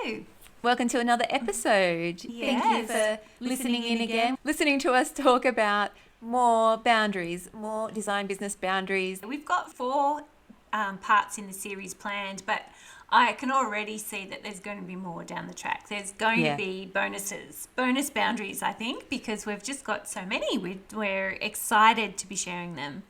Hello. Welcome to another episode. Thank you for listening in again. Listening to us talk about more boundaries, more design business boundaries. We've got 4 parts in the series planned, but I can already see that there's going to be more down the track. There's going to be bonus boundaries, I think, because we've just got so many. We're excited to be sharing them.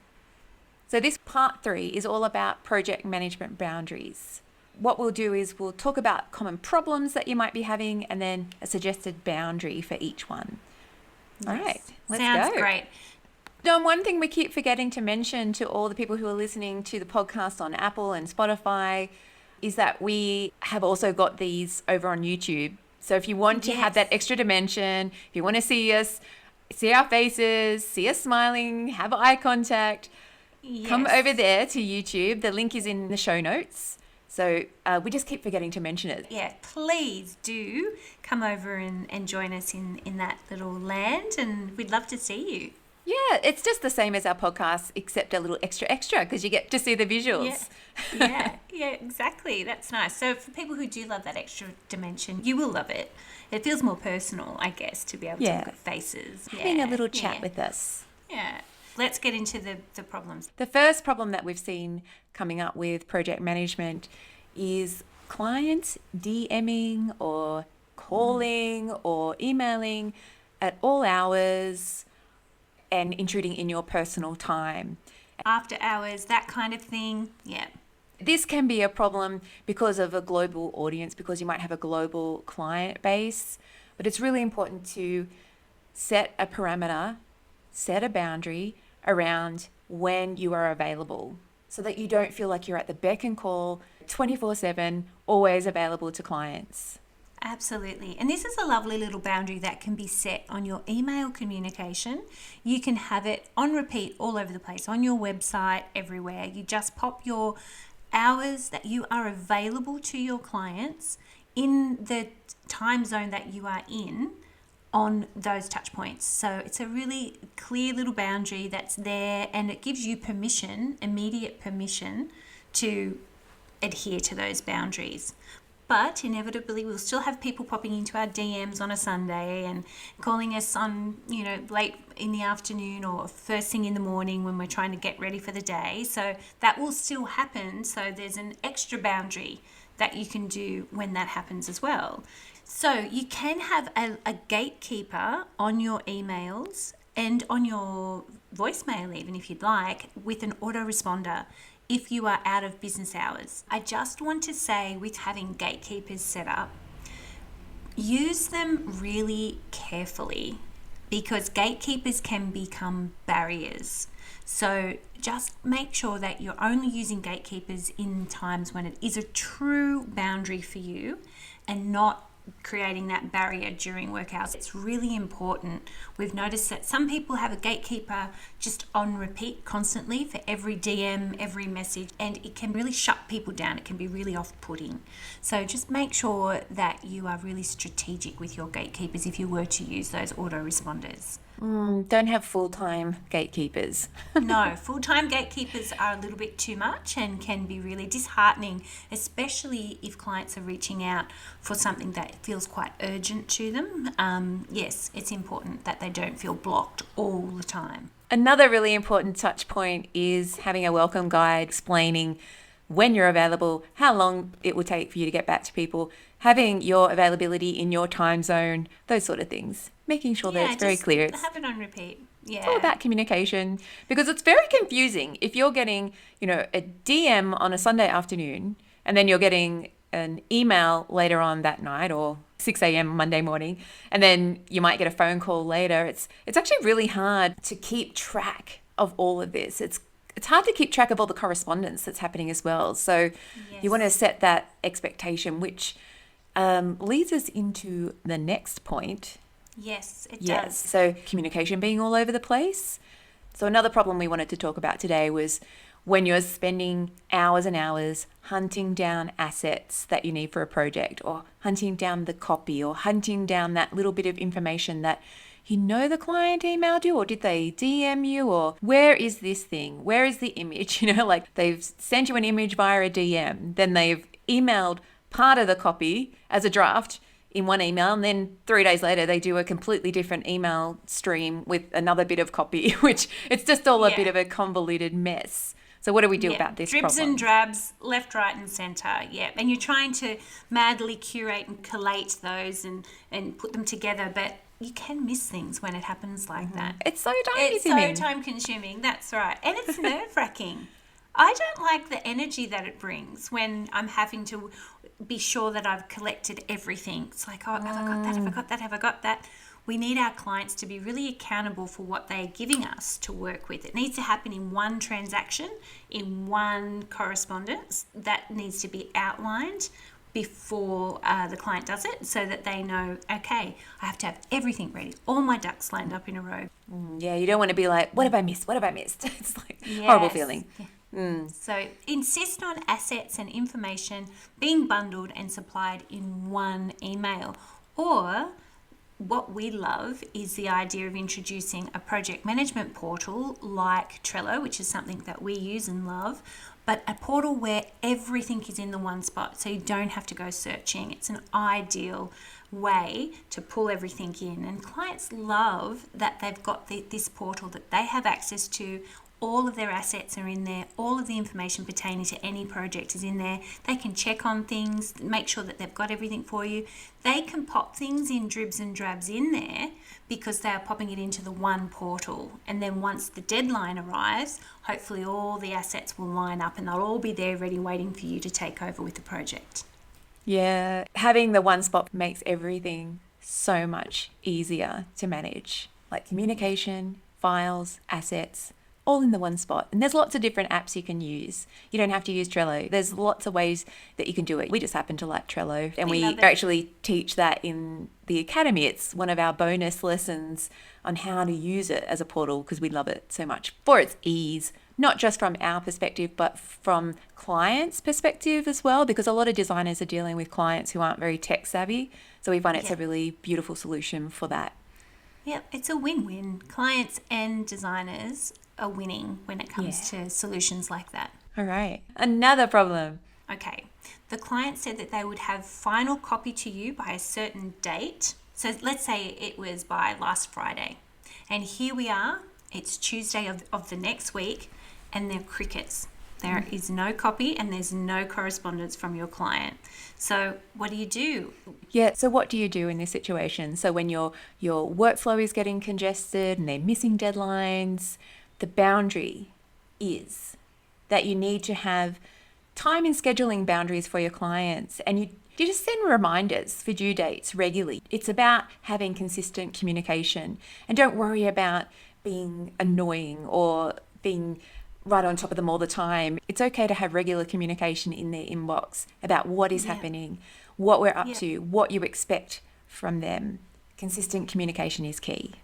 So this part 3 is all about project management boundaries. What we'll do is we'll talk about common problems that you might be having and then a suggested boundary for each one. All right, let's go. Sounds great. Dawn, one thing we keep forgetting to mention to all the people who are listening to the podcast on Apple and Spotify is that we have also got these over on YouTube. So if you want to have that extra dimension, if you want to see us, see our faces, see us smiling, have eye contact, come over there to YouTube. The link is in the show notes. So we just keep forgetting to mention it. Yeah, please do come over and join us in that little land, and we'd love to see you. Yeah, it's just the same as our podcast, except a little extra because you get to see the visuals. Yeah, exactly. That's nice. So for people who do love that extra dimension, you will love it. It feels more personal, I guess, to be able to look at faces. Having a little chat with us. Yeah. Let's get into the problems. The first problem that we've seen coming up with project management is clients DMing or calling or emailing at all hours and intruding in your personal time. After hours, that kind of thing. Yeah. This can be a problem because of a global audience, because you might have a global client base, but it's really important to set a parameter, set a boundary around when you are available so that you don't feel like you're at the beck and call 24/7, always available to clients. Absolutely. And this is a lovely little boundary that can be set on your email communication. You can have it on repeat all over the place, on your website, everywhere. You just pop your hours that you are available to your clients in the time zone that you are in on those touch points. So it's a really clear little boundary that's there, and it gives you permission, immediate permission, to adhere to those boundaries. But inevitably, we'll still have people popping into our DMs on a Sunday and calling us on, late in the afternoon or first thing in the morning when we're trying to get ready for the day. So that will still happen. So there's an extra boundary that you can do when that happens as well. So you can have a gatekeeper on your emails and on your voicemail, even if you'd like, with an autoresponder if you are out of business hours. I just want to say, with having gatekeepers set up, use them really carefully because gatekeepers can become barriers. So just make sure that you're only using gatekeepers in times when it is a true boundary for you and not creating that barrier during work hours. It's really important. We've noticed that some people have a gatekeeper just on repeat constantly for every DM, every message, and it can really shut people down. It can be really off-putting. So just make sure that you are really strategic with your gatekeepers if you were to use those autoresponders. Don't have full-time gatekeepers. No, full-time gatekeepers are a little bit too much and can be really disheartening, especially if clients are reaching out for something that feels quite urgent to them. Yes, it's important that they don't feel blocked all the time. Another really important touch point is having a welcome guide explaining when you're available, how long it will take for you to get back to people, having your availability in your time zone, those sort of things. Making sure that it's very clear. Have it on repeat. Yeah. It's all about communication because it's very confusing if you're getting, a DM on a Sunday afternoon and then you're getting an email later on that night or 6 a.m. Monday morning, and then you might get a phone call later. It's actually really hard to keep track of all of this. It's hard to keep track of all the correspondence that's happening as well. So you want to set that expectation, which leads us into the next point. Yes, it does. So communication being all over the place. So another problem we wanted to talk about today was when you're spending hours and hours hunting down assets that you need for a project, or hunting down the copy, or hunting down that little bit of information that the client emailed you, or did they DM you, or where is this thing? Where is the image? Like they've sent you an image via a DM, then they've emailed part of the copy as a draft in one email, and then 3 days later they do a completely different email stream with another bit of copy, which it's just all a bit of a convoluted mess. So what do we do about this Dribs problem? and drabs, left, right and centre, and you're trying to madly curate and collate those and put them together, but you can miss things when it happens like that. It's so time-consuming. It's so time-consuming, that's right. And it's nerve-wracking. I don't like the energy that it brings when I'm having to be sure that I've collected everything. It's like, oh, have I got that? Have I got that? Have I got that? We need our clients to be really accountable for what they're giving us to work with. It needs to happen in one transaction, in one correspondence. That needs to be outlined before the client does it, so that they know, okay, I have to have everything ready, all my ducks lined up in a row. Yeah, you don't want to be like, what have I missed? What have I missed? It's like horrible feeling. Yeah. So insist on assets and information being bundled and supplied in one email. Or what we love is the idea of introducing a project management portal like Trello, which is something that we use and love, but a portal where everything is in the one spot, so you don't have to go searching. It's an ideal way to pull everything in, and clients love that they've got this portal that they have access to. All of their assets are in there. All of the information pertaining to any project is in there. They can check on things, make sure that they've got everything for you. They can pop things in dribs and drabs in there because they are popping it into the one portal. And then once the deadline arrives, hopefully all the assets will line up and they'll all be there ready, waiting for you to take over with the project. Yeah, having the one spot makes everything so much easier to manage, like communication, files, assets, all in the one spot. And there's lots of different apps you can use. You don't have to use Trello. There's lots of ways that you can do it. We just happen to like Trello, and we actually teach that in the academy. It's one of our bonus lessons on how to use it as a portal because we love it so much for its ease, not just from our perspective, but from clients' perspective as well, because a lot of designers are dealing with clients who aren't very tech savvy. So we find it's a really beautiful solution for that. Yep, it's a win-win. Clients and designers are winning when it comes to solutions like that. All right. Another problem. Okay. The client said that they would have final copy to you by a certain date. So let's say it was by last Friday. And here we are. It's Tuesday of the next week, and they're crickets. There is no copy and there's no correspondence from your client. So what do you do? Yeah, so what do you do in this situation? So when your workflow is getting congested and they're missing deadlines, the boundary is that you need to have time and scheduling boundaries for your clients, and you just send reminders for due dates regularly. It's about having consistent communication, and don't worry about being annoying or being right on top of them all the time. It's okay to have regular communication in their inbox about what is happening, what we're up to, what you expect from them. Consistent communication is key.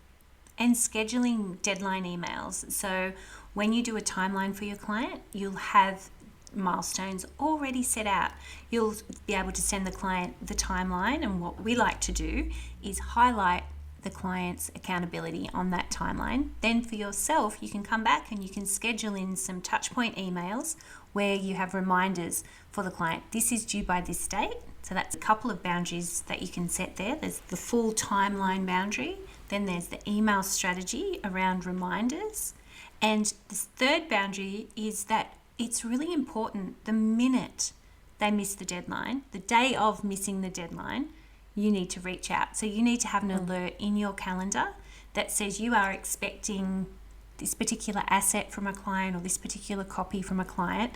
And scheduling deadline emails. So when you do a timeline for your client, you'll have milestones already set out. You'll be able to send the client the timeline, and what we like to do is highlight the client's accountability on that timeline. Then for yourself, you can come back and you can schedule in some touch point emails where you have reminders for the client. This is due by this date. So that's a couple of boundaries that you can set there. There's the full timeline boundary. Then there's the email strategy around reminders. And the third boundary is that it's really important the minute they miss the deadline, the day of missing the deadline, you need to reach out. So you need to have an alert in your calendar that says you are expecting this particular asset from a client or this particular copy from a client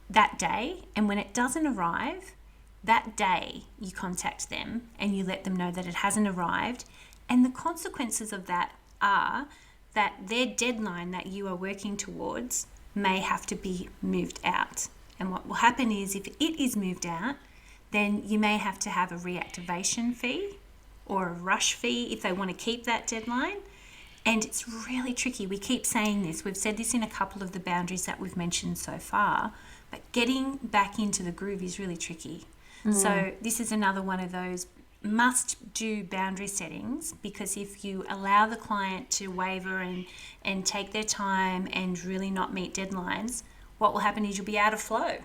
that day. And when it doesn't arrive, that day you contact them and you let them know that it hasn't arrived. And the consequences of that are that their deadline that you are working towards may have to be moved out. And what will happen is if it is moved out, then you may have to have a reactivation fee or a rush fee if they want to keep that deadline. And it's really tricky. We keep saying this. We've said this in a couple of the boundaries that we've mentioned so far, but getting back into the groove is really tricky. So this is another one of those must-do boundary settings, because if you allow the client to waver and take their time and really not meet deadlines, what will happen is you'll be out of flow,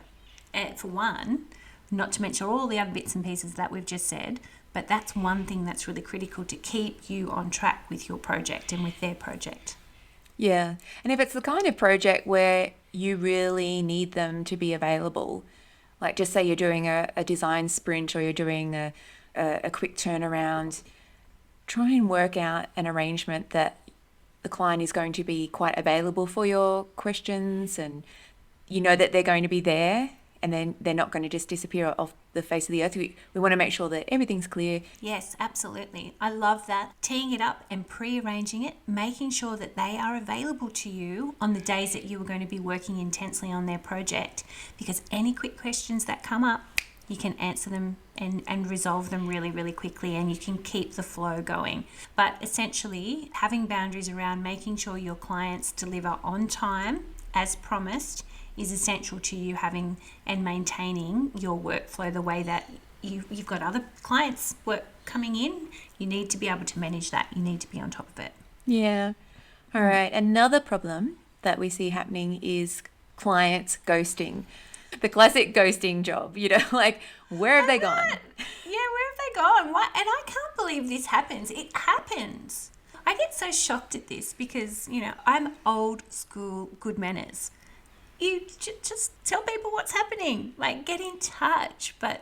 for one. not to mention all the other bits and pieces that we've just said. But that's one thing that's really critical to keep you on track with your project and with their project. Yeah. And if it's the kind of project where you really need them to be available, like just say you're doing a design sprint or you're doing a quick turnaround, try and work out an arrangement that the client is going to be quite available for your questions, and you know that they're going to be there, and then they're not going to just disappear off the face of the earth. We want to make sure that everything's clear. Yes, absolutely. I love that. Teeing it up and pre-arranging it, making sure that they are available to you on the days that you are going to be working intensely on their project, because any quick questions that come up, you can answer them and resolve them really, really quickly, and you can keep the flow going. But essentially, having boundaries around making sure your clients deliver on time as promised is essential to you having and maintaining your workflow the way that you've got other clients work coming in. You need to be able to manage that. You need to be on top of it. Yeah. All right. Another problem that we see happening is clients ghosting. The classic ghosting job, like, where have they gone? Yeah, where have they gone? What? And I can't believe this happens. It happens. I get so shocked at this because, I'm old school good manners. You just tell people what's happening. Like, get in touch. But,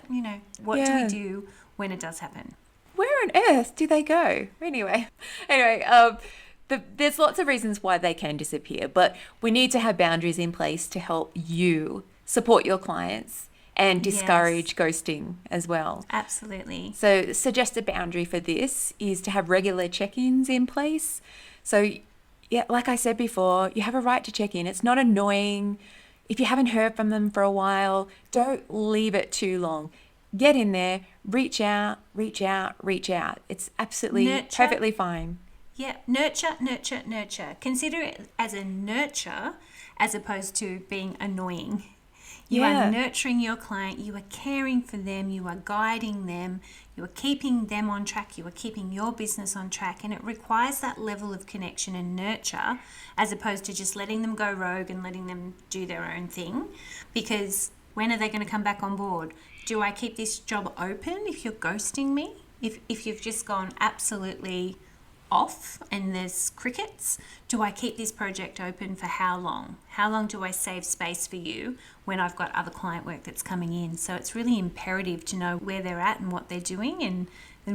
what do we do when it does happen? Where on earth do they go? Anyway, there's lots of reasons why they can disappear, but we need to have boundaries in place to help you support your clients and discourage ghosting as well. Absolutely. So the suggested boundary for this is to have regular check-ins in place. So yeah, like I said before, you have a right to check in. It's not annoying. If you haven't heard from them for a while, don't leave it too long. Get in there, reach out. It's absolutely perfectly fine. Yeah, nurture. Consider it as a nurture as opposed to being annoying. You are nurturing your client, you are caring for them, you are guiding them, you are keeping them on track, you are keeping your business on track, and it requires that level of connection and nurture as opposed to just letting them go rogue and letting them do their own thing. Because when are they going to come back on board? Do I keep this job open if you're ghosting me? If you've just gone absolutely off and there's crickets, do I keep this project open for how long? How long do I save space for you when I've got other client work that's coming in? So it's really imperative to know where they're at and what they're doing and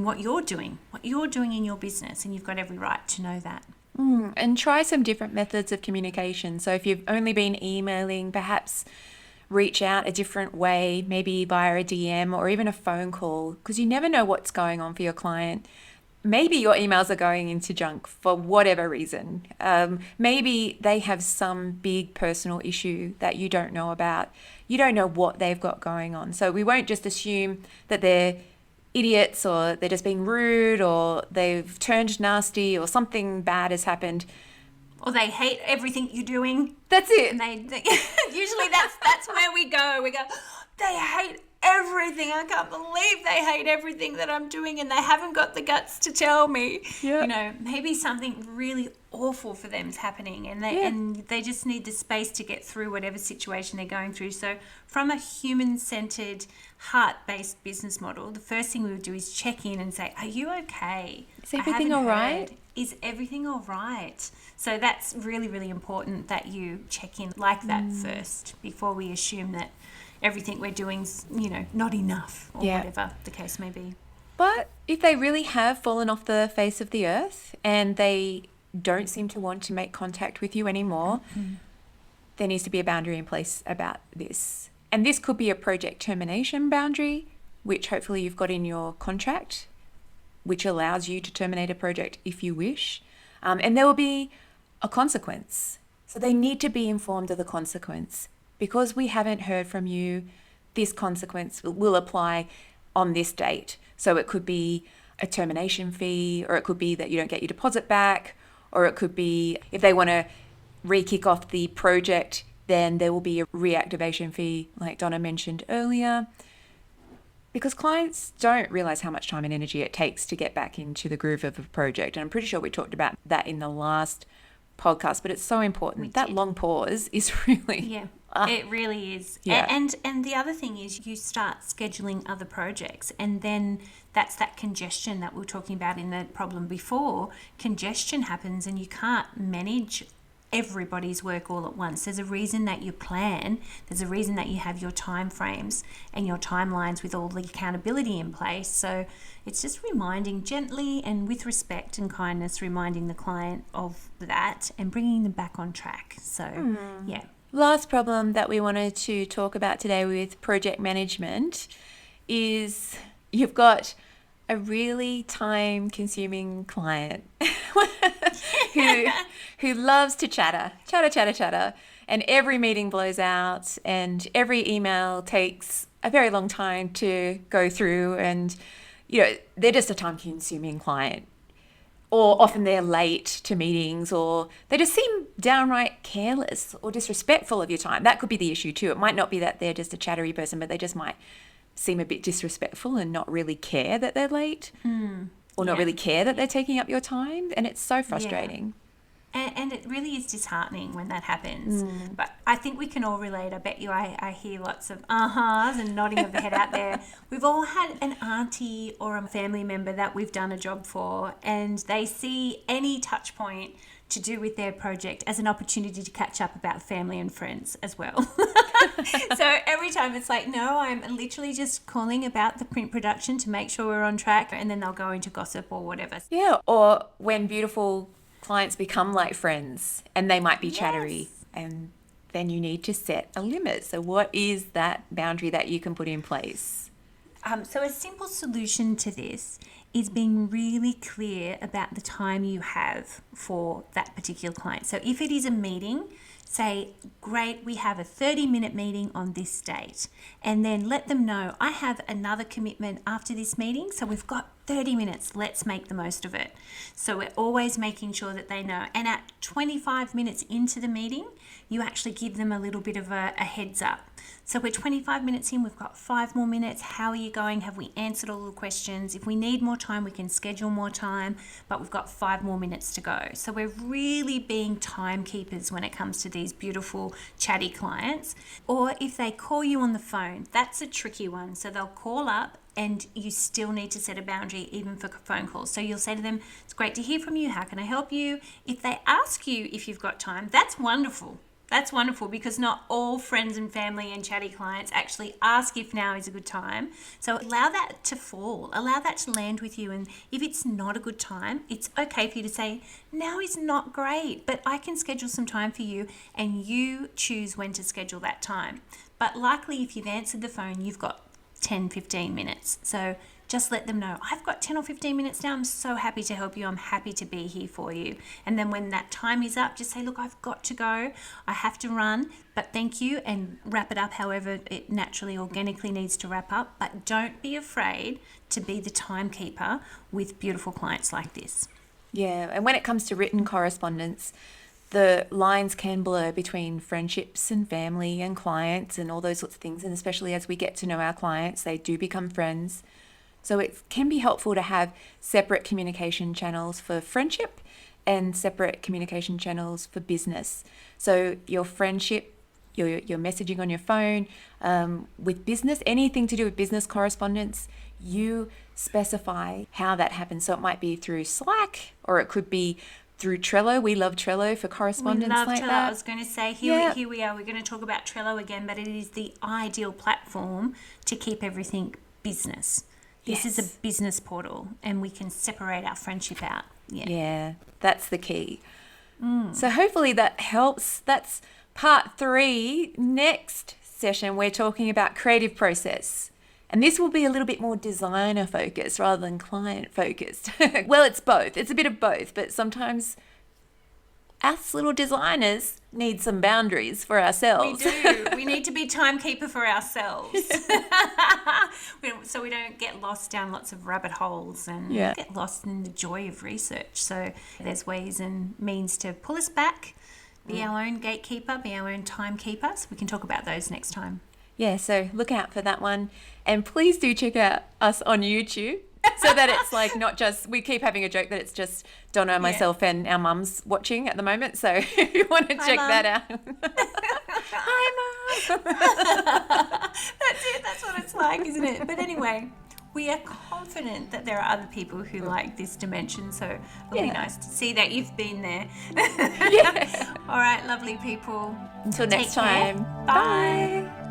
what you're doing in your business, and you've got every right to know that. And try some different methods of communication. So if you've only been emailing, perhaps reach out a different way, maybe via a DM or even a phone call, because you never know what's going on for your client. Maybe your emails are going into junk for whatever reason. Maybe they have some big personal issue that you don't know about. You don't know what they've got going on. So we won't just assume that they're idiots or they're just being rude or they've turned nasty or something bad has happened. Or they hate everything you're doing. That's it. And they usually that's where we go. We go, they hate everything. I can't believe they hate everything that I'm doing and they haven't got the guts to tell me. Yeah. Maybe something really awful for them is happening and they just need the space to get through whatever situation they're going through. So from a human-centered, heart-based business model, the first thing we would do is check in and say, are you okay? Is everything all right? Is everything all right? So that's really, really important that you check in like that first before we assume that everything we're doing's, not enough or whatever the case may be. But if they really have fallen off the face of the earth and they don't seem to want to make contact with you anymore, there needs to be a boundary in place about this. And this could be a project termination boundary, which hopefully you've got in your contract, which allows you to terminate a project if you wish. And there will be a consequence. So they need to be informed of the consequence. Because we haven't heard from you, this consequence will apply on this date. So it could be a termination fee, or it could be that you don't get your deposit back, or it could be if they want to re-kick off the project, then there will be a reactivation fee, like Donna mentioned earlier. Because clients don't realize how much time and energy it takes to get back into the groove of a project. And I'm pretty sure we talked about that in the last podcast, but it's so important. That long pause is really It really is. Yeah. And the other thing is you start scheduling other projects, and then that's that congestion that we were talking about in the problem before. Congestion happens and you can't manage everybody's work all at once. There's a reason that you plan. There's a reason that you have your time frames and your timelines with all the accountability in place. So it's just reminding gently and with respect and kindness, reminding the client of that and bringing them back on track. So, yeah. Last problem that we wanted to talk about today with project management is you've got a really time-consuming client who loves to chatter, and every meeting blows out, and every email takes a very long time to go through, and they're just a time-consuming client. Or often they're late to meetings, or they just seem downright careless or disrespectful of your time. That could be the issue too. It might not be that they're just a chattery person, but they just might seem a bit disrespectful and not really care that they're late or not really care that they're taking up your time. And it's so frustrating. And it really is disheartening when that happens. But I think we can all relate. I bet you I hear lots of ahas and nodding of the head out there. We've all had an auntie or a family member that we've done a job for, and they see any touch point to do with their project as an opportunity to catch up about family and friends as well. So every time it's like, no, I'm literally just calling about the print production to make sure we're on track, and then they'll go into gossip or whatever. Yeah, or when beautiful clients become like friends and they might be chattery, and then you need to set a limit. So what is that boundary that you can put in place? So a simple solution to this is being really clear about the time you have for that particular client. So if it is a meeting, say, great, we have a 30-minute meeting on this date, and then let them know, I have another commitment after this meeting, so we've got 30 minutes, let's make the most of it. So we're always making sure that they know. And at 25 minutes into the meeting, you actually give them a little bit of a heads up. So we're 25 minutes in, we've got 5 more minutes. How are you going? Have we answered all the questions? If we need more time, we can schedule more time, but we've got 5 more minutes to go. So we're really being timekeepers when it comes to these beautiful chatty clients. Or if they call you on the phone, that's a tricky one. So they'll call up, and you still need to set a boundary even for phone calls. So you'll say to them, it's great to hear from you. How can I help you? If they ask you if you've got time, that's wonderful. That's wonderful, because not all friends and family and chatty clients actually ask if now is a good time. So allow that to fall, allow that to land with you. And if it's not a good time, it's okay for you to say, now is not great, but I can schedule some time for you, and you choose when to schedule that time. But likely if you've answered the phone, you've got 10, 15 minutes. So just let them know, I've got 10 or 15 minutes now. I'm so happy to help you. I'm happy to be here for you. And then when that time is up, just say, look, I've got to go. I have to run, but thank you, and wrap it up however it naturally, organically needs to wrap up. But don't be afraid to be the timekeeper with beautiful clients like this. Yeah, and when it comes to written correspondence, the lines can blur between friendships and family and clients and all those sorts of things. And especially as we get to know our clients, they do become friends. So it can be helpful to have separate communication channels for friendship and separate communication channels for business. So your friendship, your messaging on your phone, with business, anything to do with business correspondence, you specify how that happens. So it might be through Slack, or it could be through Trello. We love Trello for correspondence like Trello. that. I was going to say, here we are. We're going to talk about Trello again, but it is the ideal platform to keep everything business. This is a business portal, and we can separate our friendship out. Yeah, that's the key. So hopefully that helps. That's part 3. Next session, we're talking about creative process. And this will be a little bit more designer focused rather than client focused. Well, it's both. It's a bit of both, but sometimes us little designers need some boundaries for ourselves. We do. We need to be timekeeper for ourselves. So we don't get lost down lots of rabbit holes and get lost in the joy of research. So there's ways and means to pull us back, be our own gatekeeper, be our own timekeeper. So we can talk about those next time. Yeah, so look out for that one. And please do check out us on YouTube. So that it's like not just, we keep having a joke that it's just Donna, myself, and our mums watching at the moment. So if you want to check that out. Hi, Mum. That's it. That's what it's like, isn't it? But anyway, we are confident that there are other people who like this dimension. So it'll be nice to see that you've been there. All right, lovely people. Until Take next care. time. Bye. Bye.